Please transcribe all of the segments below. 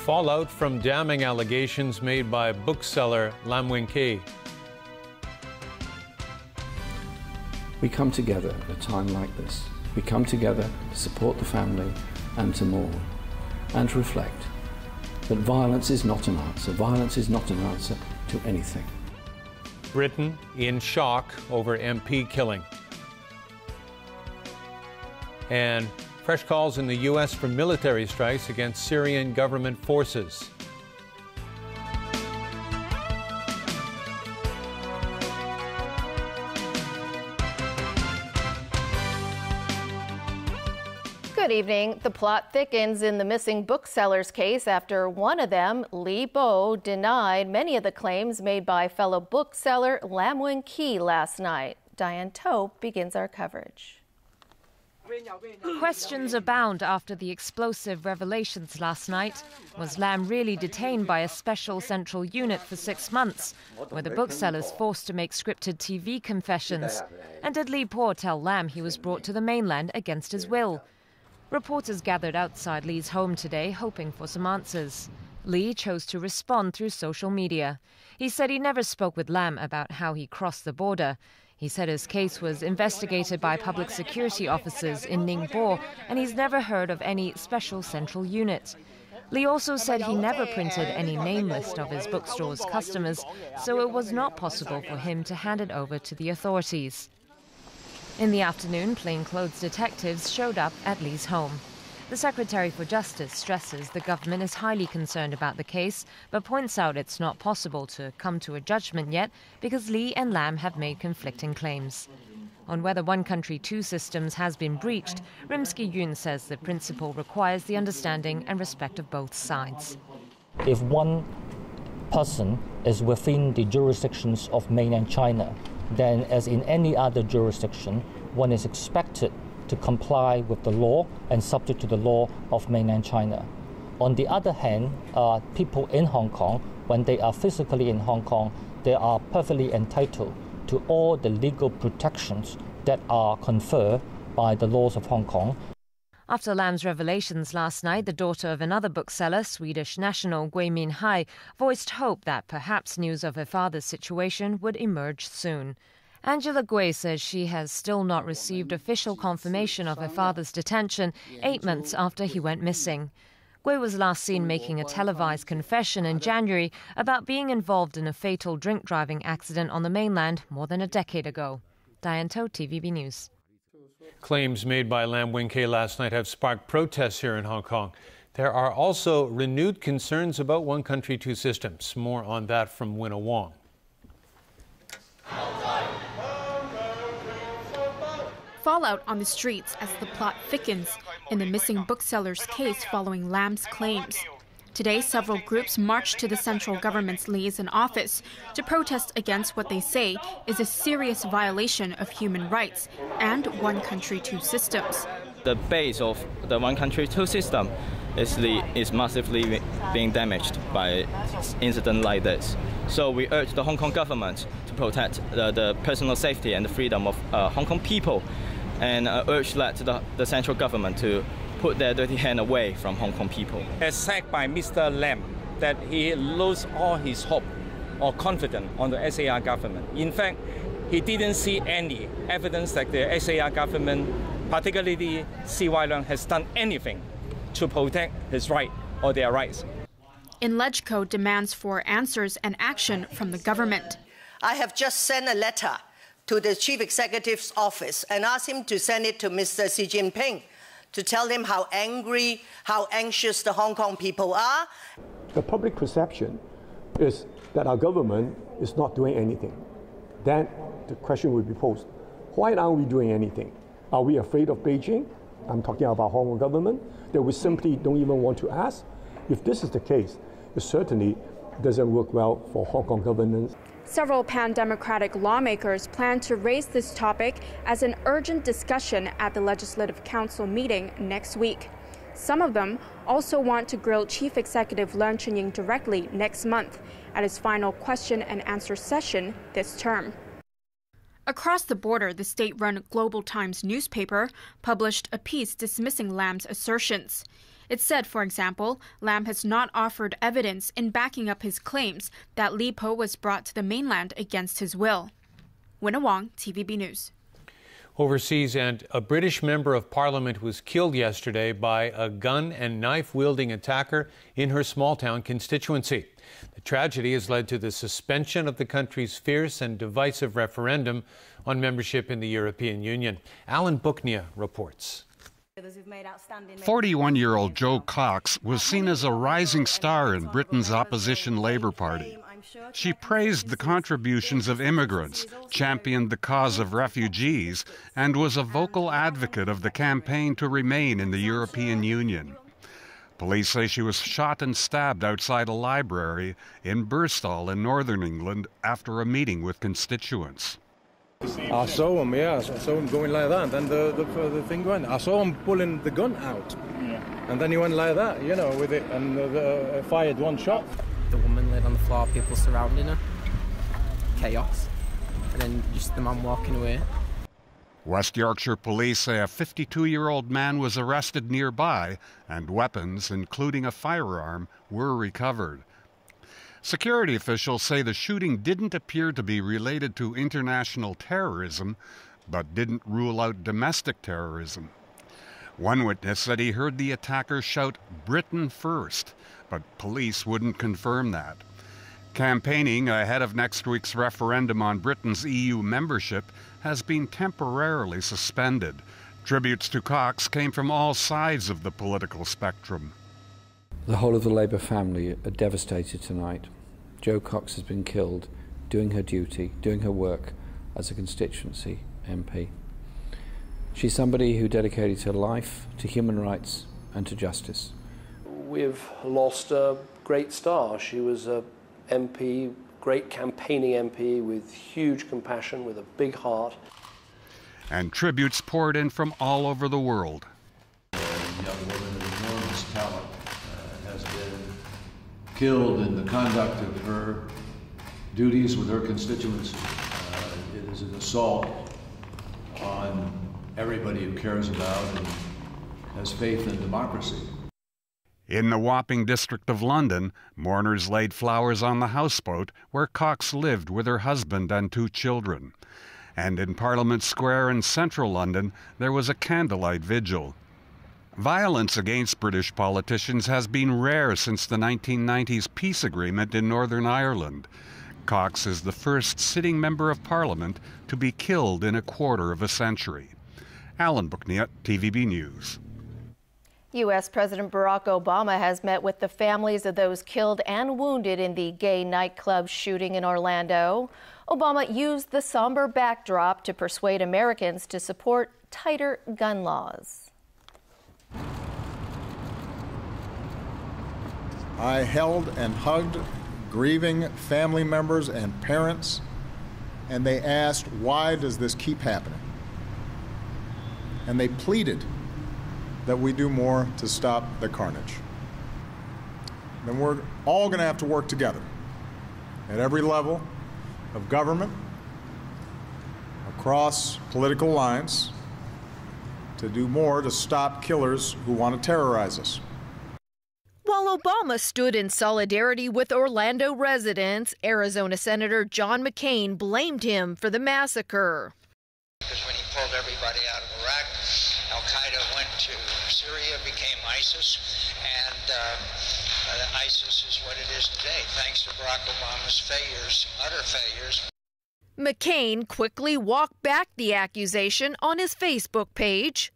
Fallout from damning allegations made by bookseller Lam Wing-Kei. We come together at a time like this. We come together to support the family and to mourn and to reflect that violence is not an answer. Violence is not an answer to anything. Britain in shock over MP killing. And fresh calls in the U.S. for military strikes against Syrian government forces. Good evening. The plot thickens in the missing booksellers case after one of them, Li Bo, denied many of the claims made by fellow bookseller Lam Wing-Kei last night. Diane Tope begins our coverage. Questions abound after the explosive revelations last night. Was Lam really detained by a special central unit for 6 months? Were the booksellers forced to make scripted TV confessions? And did Li Po tell Lam he was brought to the mainland against his will? Reporters gathered outside Li's home today, hoping for some answers. Li chose to respond through social media. He said he never spoke with Lam about how he crossed the border. He said his case was investigated by public security officers in Ningbo, and he's never heard of any special central unit. Li also said he never printed any name list of his bookstore's customers, so it was not possible for him to hand it over to the authorities. In the afternoon, plainclothes detectives showed up at Li's home. The Secretary for Justice stresses the government is highly concerned about the case, but points out it's not possible to come to a judgment yet because Li and Lam have made conflicting claims. On whether one country, two systems has been breached, Rimsky-Yun says the principle requires the understanding and respect of both sides. If one person is within the jurisdictions of mainland China, then as in any other jurisdiction, one is expected to comply with the law and subject to the law of mainland China. On the other hand, people in Hong Kong, when they are physically in Hong Kong, they are perfectly entitled to all the legal protections that are conferred by the laws of Hong Kong. After Lam's revelations last night, the daughter of another bookseller, Swedish national Gui Minhai, voiced hope that perhaps news of her father's situation would emerge soon. Angela Gui says she has still not received official confirmation of her father's detention 8 months after he went missing. Gui was last seen making a televised confession in January about being involved in a fatal drink-driving accident on the mainland more than a decade ago. Diane To, TVB News. Claims made by Lam Wing-Kei last night have sparked protests here in Hong Kong. There are also renewed concerns about one country, two systems. More on that from Winna Wong. Fallout on the streets as the plot thickens in the missing booksellers case following Lam's claims. Today, several groups marched to the central government's liaison office to protest against what they say is a serious violation of human rights and one country, two systems. The base of the one country, two system is massively being damaged by incidents like this. So we urge the Hong Kong government to protect the personal safety and the freedom of Hong Kong people, and urge that the central government to put their dirty hand away from Hong Kong people. It's said by Mr. Lam that he lost all his hope or confidence on the SAR government. In fact, he didn't see any evidence that the SAR government, particularly CY Leung, has done anything to protect his right or their rights. Inlegco demands for answers and action from the government. I have just sent a letter to the Chief Executive's office and asked him to send it to Mr. Xi Jinping to tell him how angry, how anxious the Hong Kong people are. The public perception is that our government is not doing anything. Then the question will be posed, why aren't we doing anything? Are we afraid of Beijing? I'm talking about Hong Kong government, that we simply don't even want to ask? If this is the case, it certainly doesn't work well for Hong Kong governance. Several pan-democratic lawmakers plan to raise this topic as an urgent discussion at the Legislative Council meeting next week. Some of them also want to grill Chief Executive Leung Chun-ying directly next month at his final question and answer session this term. Across the border, the state-run Global Times newspaper published a piece dismissing Lam's assertions. It said, for example, Lam has not offered evidence in backing up his claims that Li Po was brought to the mainland against his will. Winna Wong, TVB News. Overseas, and a British member of parliament was killed yesterday by a gun and knife-wielding attacker in her small-town constituency. The tragedy has led to the suspension of the country's fierce and divisive referendum on membership in the European Union. Alan Booknia reports. 41-year-old Jo Cox was seen as a rising star in Britain's opposition Labour Party. She praised the contributions of immigrants, championed the cause of refugees, and was a vocal advocate of the campaign to remain in the European Union. Police say she was shot and stabbed outside a library in Birstall in northern England after a meeting with constituents. I saw him, I saw him going like that, and then the thing went. I saw him pulling the gun out, and then he went like that, with it, and fired one shot. The woman laid on the floor, people surrounding her, chaos, and then just the man walking away. West Yorkshire police say a 52-year-old man was arrested nearby, and weapons, including a firearm, were recovered. Security officials say the shooting didn't appear to be related to international terrorism, but didn't rule out domestic terrorism. One witness said he heard the attacker shout, "Britain first," but police wouldn't confirm that. Campaigning ahead of next week's referendum on Britain's EU membership has been temporarily suspended. Tributes to Cox came from all sides of the political spectrum. The whole of the Labour family are devastated tonight. Jo Cox has been killed doing her duty, doing her work as a constituency MP. She's somebody who dedicated her life to human rights and to justice. We've lost a great star. She was a MP, great campaigning MP with huge compassion, with a big heart. And tributes poured in from all over the world. A young woman of enormous talent has been killed in the conduct of her duties with her constituency. It is an assault on everybody who cares about and has faith in democracy. In the Wapping district of London, mourners laid flowers on the houseboat where Cox lived with her husband and 2 children. And in Parliament Square in central London, there was a candlelight vigil. Violence against British politicians has been rare since the 1990s peace agreement in Northern Ireland. Cox is the first sitting member of Parliament to be killed in a quarter of a century. Alan Booknia, TVB News. U.S. President Barack Obama has met with the families of those killed and wounded in the gay nightclub shooting in Orlando. Obama used the somber backdrop to persuade Americans to support tighter gun laws. I held and hugged grieving family members and parents, and they asked, why does this keep happening? And they pleaded that we do more to stop the carnage. Then we're all going to have to work together at every level of government, across political lines, to do more to stop killers who want to terrorize us. While Obama stood in solidarity with Orlando residents, Arizona Senator John McCain blamed him for the massacre. Because when he pulled everybody out of Iraq, Al-Qaeda went to Syria, became ISIS, and ISIS is what it is today, thanks to Barack Obama's failures, utter failures. McCain quickly walked back the accusation on his Facebook page.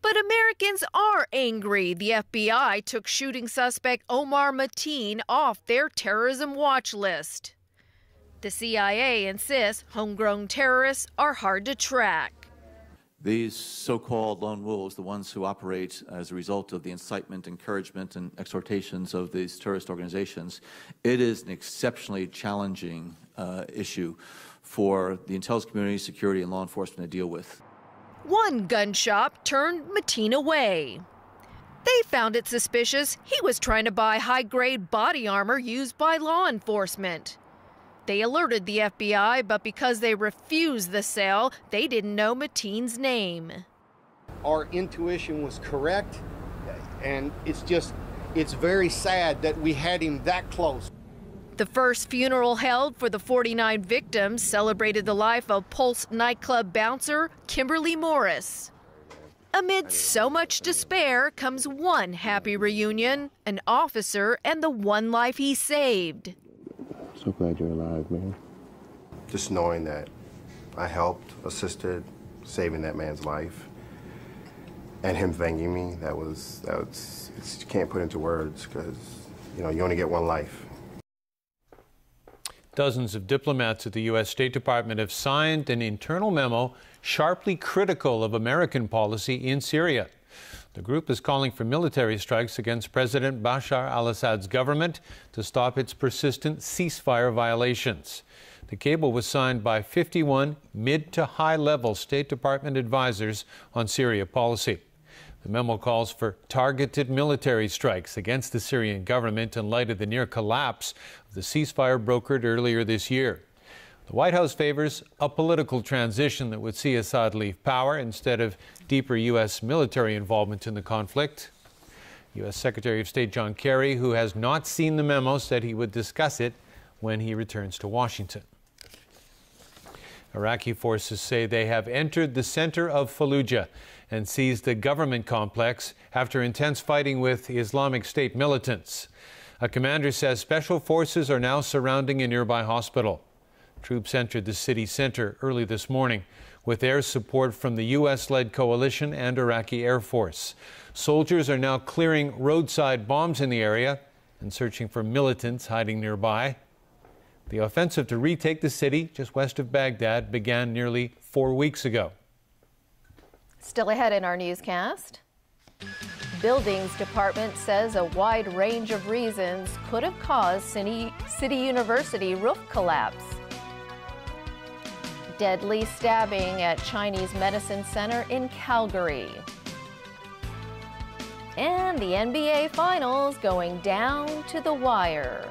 But Americans are angry. The FBI took shooting suspect Omar Mateen off their terrorism watch list. The CIA insists homegrown terrorists are hard to track. These so-called lone wolves, the ones who operate as a result of the incitement, encouragement, and exhortations of these terrorist organizations, it is an exceptionally challenging issue for the intelligence community, security, and law enforcement to deal with. One gun shop turned Mateen away. They found it suspicious he was trying to buy high-grade body armor used by law enforcement. They alerted the FBI, but because they refused the sale, they didn't know Mateen's name. Our intuition was correct, and it's very sad that we had him that close. The first funeral held for the 49 victims celebrated the life of Pulse nightclub bouncer Kimberly Morris. Amid so much despair comes one happy reunion, an officer and the one life he saved. So glad you're alive, man. Just knowing that I helped, assisted, saving that man's life, and him thanking me, it's, you can't put into words, because, you know, you only get one life. Dozens of diplomats at the U.S. State Department have signed an internal memo sharply critical of American policy in Syria. The group is calling for military strikes against President Bashar al-Assad's government to stop its persistent ceasefire violations. The cable was signed by 51 mid to high-level State Department advisors on Syria policy. The memo calls for targeted military strikes against the Syrian government in light of the near collapse of the ceasefire brokered earlier this year. The White House favors a political transition that would see Assad leave power instead of deeper U.S. military involvement in the conflict. U.S. Secretary of State John Kerry, who has not seen the memo, said he would discuss it when he returns to Washington. Iraqi forces say they have entered the center of Fallujah and seized the government complex after intense fighting with Islamic State militants. A commander says special forces are now surrounding a nearby hospital. Troops entered the city center early this morning with air support from the U.S.-led coalition and Iraqi Air Force. Soldiers are now clearing roadside bombs in the area and searching for militants hiding nearby. The offensive to retake the city just west of Baghdad began nearly 4 weeks ago. Still ahead in our newscast. Buildings Department says a wide range of reasons could have caused City University roof collapse. Deadly stabbing at Chinese Medicine Center in Calgary. And the NBA Finals going down to the wire.